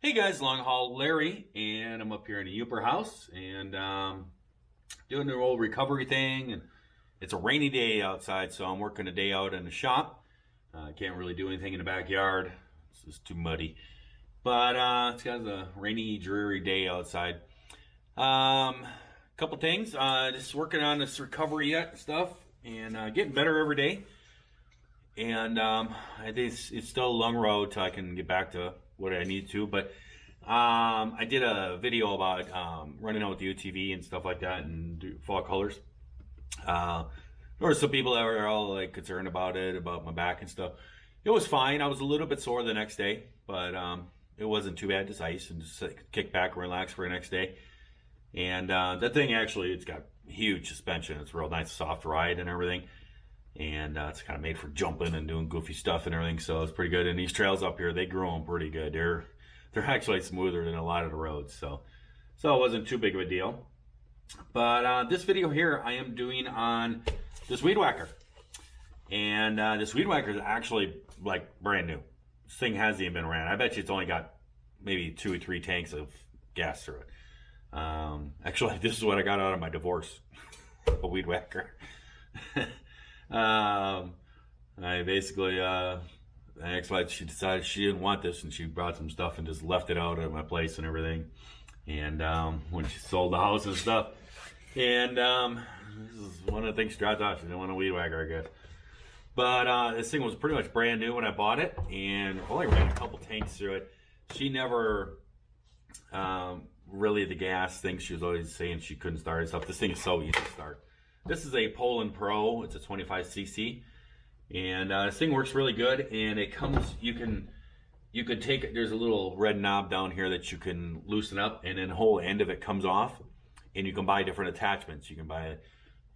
Hey guys, Long Haul Larry, and I'm up here in a Uper house and doing the old recovery thing. And it's a rainy day outside, so I'm working a day out in the shop. I can't really do anything in the backyard; it's just too muddy. But it's got a rainy, dreary day outside. Couple things, just working on this recovery yet stuff, and getting better every day. And I think it's still a long road till I can get back to what I need to. But I did a video about running out with the UTV and stuff like that and do fall colors. There were some people that were all like concerned about it, about my back and stuff. It was fine. I was a little bit sore the next day, but it wasn't too bad. Just ice and just kick back and relax for the next day. And that thing actually, it's got huge suspension. It's a real nice soft ride and everything. And it's kind of made for jumping and doing goofy stuff and everything, so it's pretty good. And these trails up here, they grow them pretty good. They're actually smoother than a lot of the roads, so it wasn't too big of a deal. But this video here, I am doing on this weed whacker, and this weed whacker is actually like brand new. This thing hasn't even been ran. I bet you it's only got maybe 2 or 3 tanks of gas through it. Actually, this is what I got out of my divorce, a weed whacker. I basically, my ex-wife, she decided she didn't want this, and she brought some stuff and just left it out at my place and everything. And when she sold the house and stuff, and this is one of the things she dropped off. She didn't want a weed whacker, I guess. But this thing was pretty much brand new when I bought it, and only ran a couple tanks through it. She never really the gas thing. She was always saying she couldn't start and stuff. This thing is so easy to start. This is a Poland Pro. It's a 25cc, and this thing works really good. And it comes, you can take it. There's a little red knob down here that you can loosen up, and then the whole end of it comes off. And you can buy different attachments. You can buy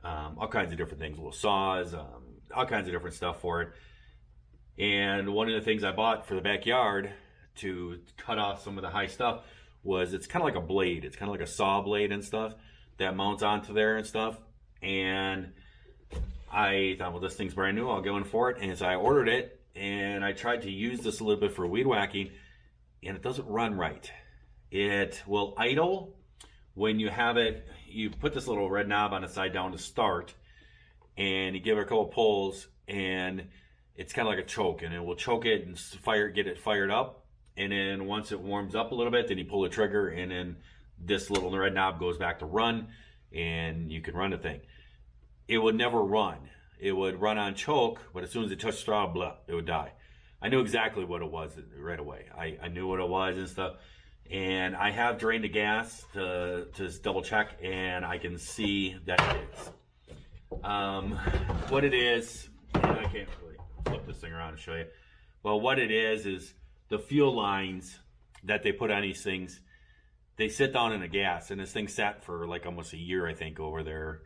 all kinds of different things, little saws, all kinds of different stuff for it. And one of the things I bought for the backyard to cut off some of the high stuff was, it's kind of like a blade. It's kind of like a saw blade and stuff that mounts onto there and stuff. And I thought, well, this thing's brand new, I'll go in for it. And so I ordered it, and I tried to use this a little bit for weed whacking, and it doesn't run right. It will idle when you have it. You put this little red knob on the side down to start, and you give it a couple pulls, and it's kind of like a choke, and it will choke it and get it fired up. And then once it warms up a little bit, then you pull the trigger, and then this little red knob goes back to run, and you can run the thing. It would never run. It would run on choke, but as soon as it touched the throttle, blah, it would die. I knew exactly what it was right away. I knew what it was and stuff. And I have drained the gas to double check, and I can see that it is. What it is, and I can't really flip this thing around and show you. Well, what it is the fuel lines that they put on these things, they sit down in the gas, and this thing sat for like almost a year, I think, over there,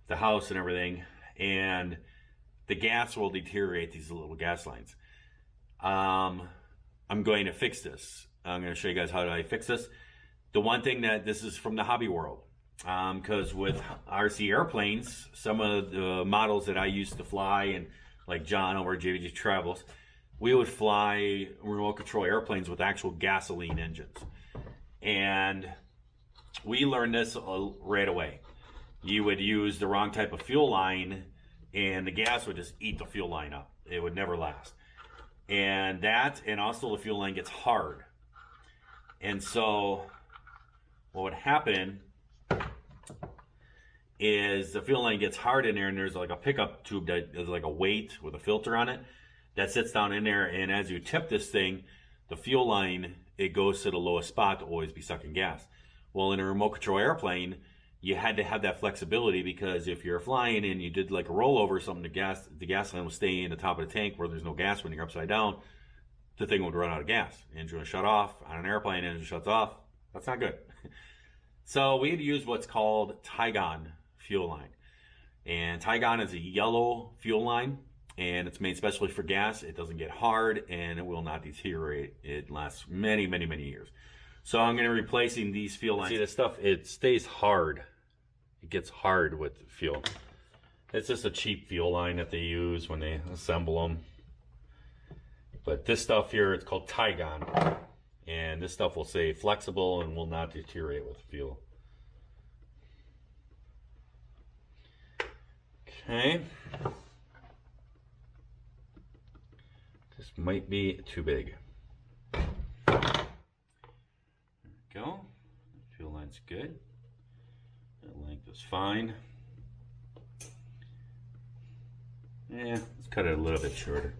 the house and everything, and the gas will deteriorate these little gas lines. I'm going to fix this. I'm going to show you guys how I fix this. The one thing that this is from the hobby world, because with RC airplanes, some of the models that I used to fly, and like John over at JVG Travels, we would fly remote control airplanes with actual gasoline engines. And we learned this right away. You would use the wrong type of fuel line, and the gas would just eat the fuel line up. It would never last. And also the fuel line gets hard. And so what would happen is the fuel line gets hard in there, and there's like a pickup tube that is like a weight with a filter on it that sits down in there. And as you tip this thing, the fuel line, it goes to the lowest spot to always be sucking gas. Well, in a remote control airplane, you had to have that flexibility, because if you're flying and you did like a rollover or something, the gas line will stay in the top of the tank where there's no gas. When you're upside down, the thing would run out of gas. Engine would shut off. On an airplane, engine shuts off. That's not good. So we had to use what's called Tygon fuel line. And Tygon is a yellow fuel line, and it's made specially for gas. It doesn't get hard, and it will not deteriorate. It lasts many, many, many years. So I'm going to be replacing these fuel lines. See, this stuff, it stays hard. It gets hard with fuel. It's just a cheap fuel line that they use when they assemble them. But this stuff here, it's called Tygon. And this stuff will stay flexible and will not deteriorate with fuel. Okay. This might be too big. There we go. The fuel line's good. The length is fine. Yeah, let's cut it a little bit shorter.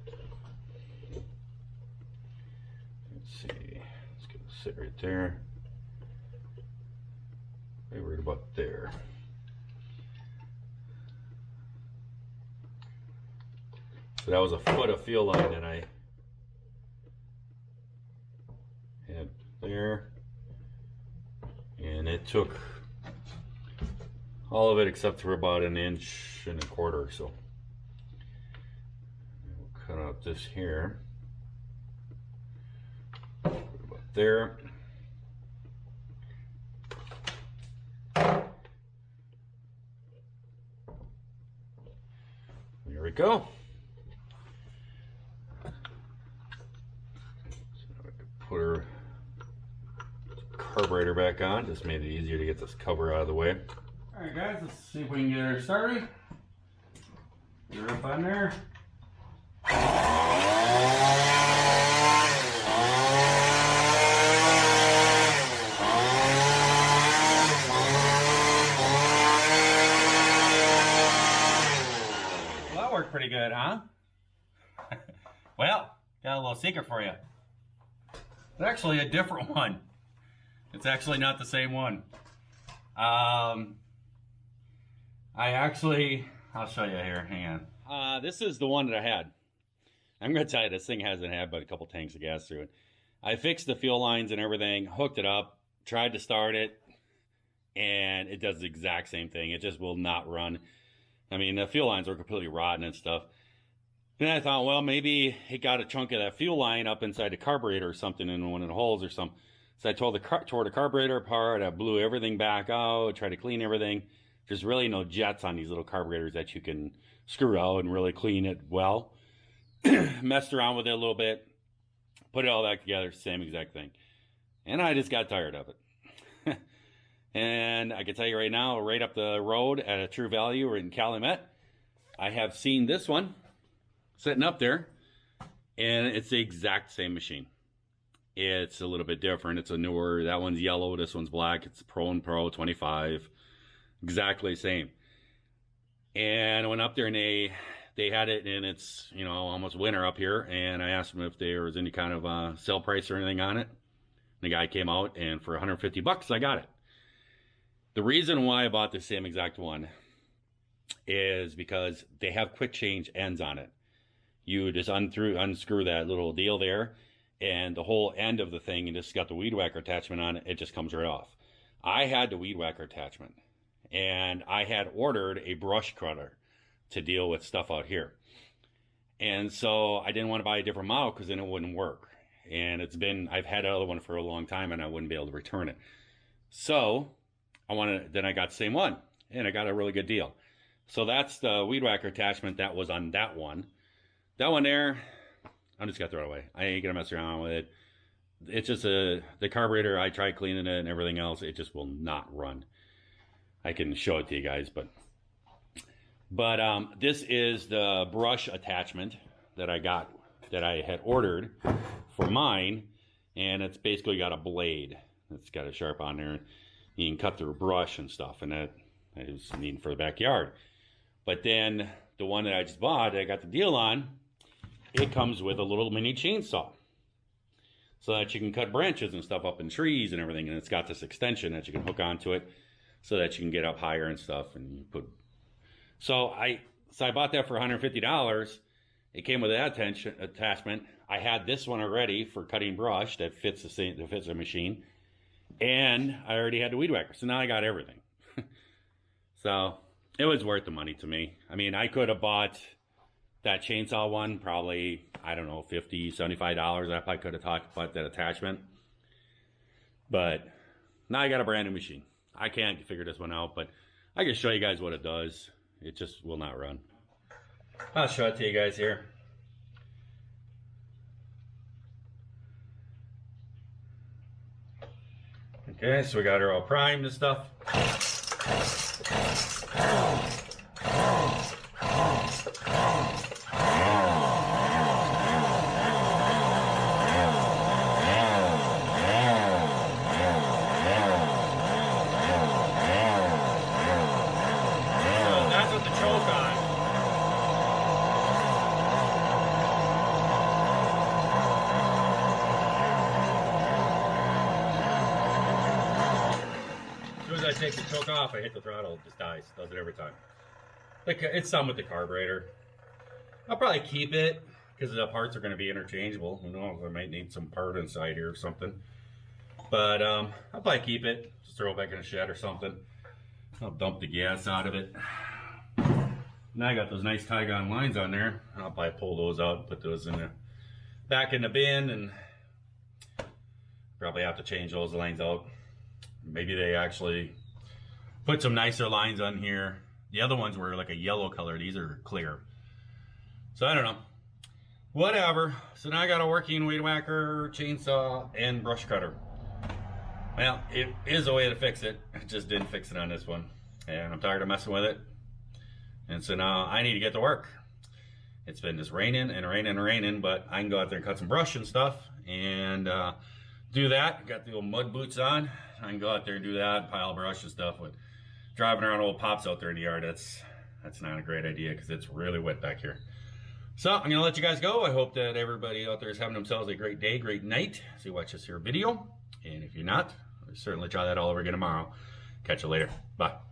Let's see. Let's get it sit right there. Right about there. So that was a foot of fuel line that I had there. And it took all of it except for about 1.25 inches or so. We'll cut out this here. About there. There we go. Put her carburetor back on. Just made it easier to get this cover out of the way. Alright guys, let's see if we can get her started. Get her up on there. Well, that worked pretty good, huh? Well, got a little secret for you. It's actually a different one. It's actually not the same one. I'll show you here, hang on. This is the one that I had. I'm gonna tell you, this thing hasn't had but a couple tanks of gas through it. I fixed the fuel lines and everything, hooked it up, tried to start it, and it does the exact same thing. It just will not run. I mean, the fuel lines are completely rotten and stuff. And I thought, well, maybe it got a chunk of that fuel line up inside the carburetor or something in one of the holes or something. So I tore the carburetor apart. I blew everything back out, tried to clean everything. There's really no jets on these little carburetors that you can screw out and really clean it well. Messed around with it a little bit, put it all back together, same exact thing. And I just got tired of it. And I can tell you right now, right up the road at a True Value or in Calumet, I have seen this one sitting up there, and it's the exact same machine. It's a little bit different. It's a newer, that one's yellow, this one's black. It's Pro and Pro 25, exactly the same. And I went up there and they had it, and it's, you know, almost winter up here, and I asked them if there was any kind of sale price or anything on it. The guy came out, and for 150 bucks I got it. The reason why I bought the same exact one is because they have quick change ends on it. You just unscrew that little deal there, and the whole end of the thing, and just got the weed whacker attachment on it, it just comes right off. I had the weed whacker attachment, and I had ordered a brush cutter to deal with stuff out here. And so I didn't want to buy a different model because then it wouldn't work. And I've had another one for a long time, and I wouldn't be able to return it. So then I got the same one, and I got a really good deal. So that's the weed whacker attachment that was on that one. That one there, I'm just gonna throw it away. I ain't gonna mess around with it. It's just the carburetor, I tried cleaning it and everything else, it just will not run. I can show it to you guys, but this is the brush attachment that I got, that I had ordered for mine, and it's basically got a blade. It's got a sharp on there. You can cut through a brush and stuff, and that is needed for the backyard. But then the one that I just bought, that I got the deal on, it comes with a little mini chainsaw, so that you can cut branches and stuff up in trees and everything. And it's got this extension that you can hook onto it, so that you can get up higher and stuff. And you put. So I bought that for $150. It came with that attachment. I had this one already for cutting brush that fits the machine, and I already had the weed whacker. So now I got everything. So it was worth the money to me. I mean, I could have bought that chainsaw one, probably, I don't know, $50, $75. I probably could have talked about that attachment. But now I got a brand new machine. I can't figure this one out, but I can show you guys what it does. It just will not run. I'll show it to you guys here. Okay, so we got her all primed and stuff. I take the choke off, I hit the throttle, it just dies. Does it every time. Like, it's something with the carburetor. I'll probably keep it because the parts are going to be interchangeable. Who knows? I might need some part inside here or something. But I'll probably keep it. Just throw it back in a shed or something. I'll dump the gas out of it. Now I got those nice Tygon lines on there. I'll probably pull those out, put those in the back in the bin, and probably have to change those lines out. Maybe they actually put some nicer lines on here. The other ones were like a yellow color. These are clear. So I don't know. Whatever. So now I got a working weed whacker, chainsaw, and brush cutter. Well, it is a way to fix it. I just didn't fix it on this one. And I'm tired of messing with it. And so now I need to get to work. It's been just raining and raining and raining, but I can go out there and cut some brush and stuff and do that. Got the old mud boots on. I can go out there and do that, pile brush and stuff. But driving around old pops out there in the yard, that's not a great idea because it's really wet back here. So I'm gonna let you guys go. I hope that everybody out there is having themselves a great day, great night as you watch this here video. And if you're not, certainly try that all over again tomorrow. Catch you later. Bye.